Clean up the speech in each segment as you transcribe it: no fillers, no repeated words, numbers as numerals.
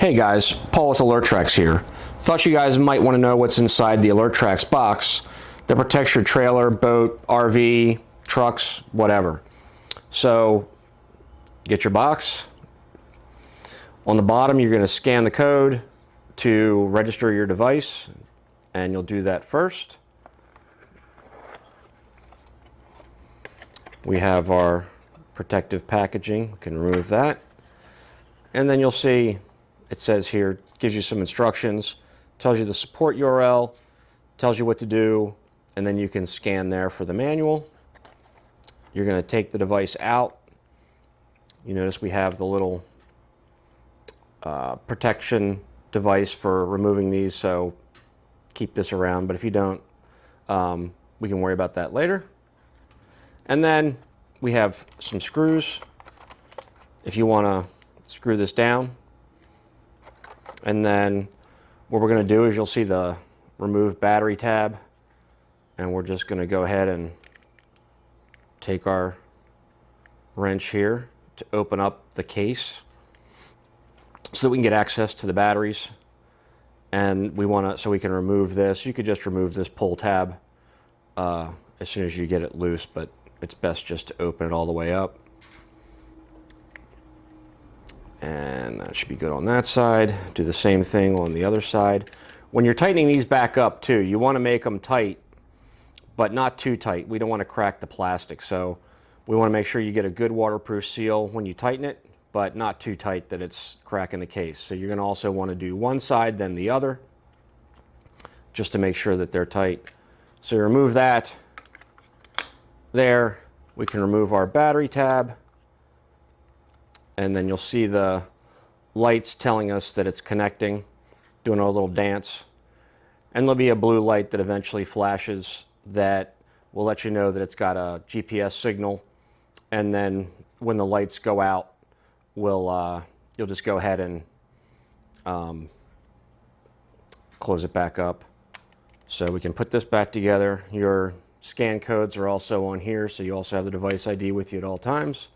Hey guys, Paul with AlerTrax here. Thought you guys might want to know what's inside the AlerTrax box that protects your trailer, boat, RV, trucks, whatever. So, get your box. On the bottom, you're going to scan the code to register your device, and you'll do that first. We have our protective packaging. We can remove that. And then you'll see it says here, gives you some instructions, tells you the support URL, tells you what to do, and then you can scan there for the manual. You're going to take the device out. You notice we have the little protection device for removing these, so keep this around, but if you don't, we can worry about that later. And then we have some screws if you want to screw this down. And then what we're going to do is you'll see the remove battery tab, and we're just going to go ahead and take our wrench here to open up the case so that we can get access to the batteries. And we want to, so we can remove this. You could just remove this pull tab as soon as you get it loose, but it's best just to open it all the way up. And that should be good on that side. Do the same thing on the other side. When you're tightening these back up too, you want to make them tight, but not too tight. We don't want to crack the plastic. So we want to make sure you get a good waterproof seal when you tighten it, but not too tight that it's cracking the case. So you're going to also want to do one side, then the other, just to make sure that they're tight. So you remove that. There, we can remove our battery tab. And then you'll see the lights telling us that it's connecting, doing a little dance. And there'll be a blue light that eventually flashes that will let you know that it's got a GPS signal. And then when the lights go out, you'll just go ahead and close it back up. So we can put this back together. Your scan codes are also on here, so you also have the device ID with you at all times.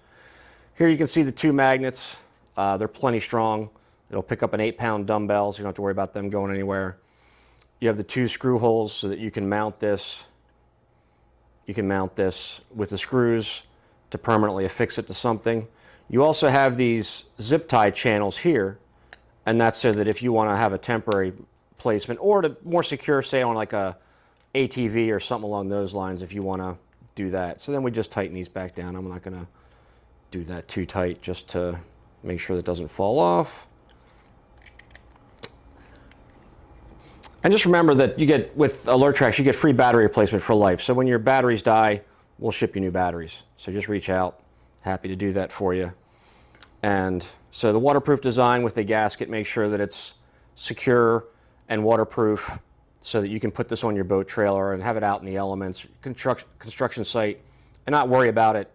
Here you can see the two magnets. They're plenty strong. It'll pick up an 8-pound dumbbell, so you don't have to worry about them going anywhere. You have the two screw holes so that you can mount this. You can mount this with the screws to permanently affix it to something. You also have these zip tie channels here, and that's so that if you want to have a temporary placement or to more secure, say on like a ATV or something along those lines, if you want to do that. So then we just tighten these back down. I'm not going to do that too tight just to make sure that it doesn't fall off. And just remember that you get, with AlerTrax, you get free battery replacement for life. So when your batteries die, we'll ship you new batteries. So just reach out. Happy to do that for you. And so the waterproof design with the gasket makes sure that it's secure and waterproof so that you can put this on your boat trailer and have it out in the elements, construction site, and not worry about it.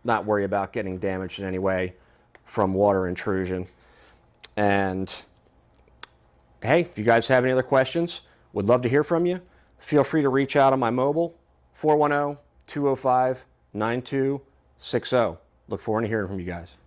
Not worry about getting damaged in any way from water intrusion. And hey, if you guys have any other questions, would love to hear from you. Feel free to reach out on my mobile, 410-205-9260. Look forward to hearing from you guys.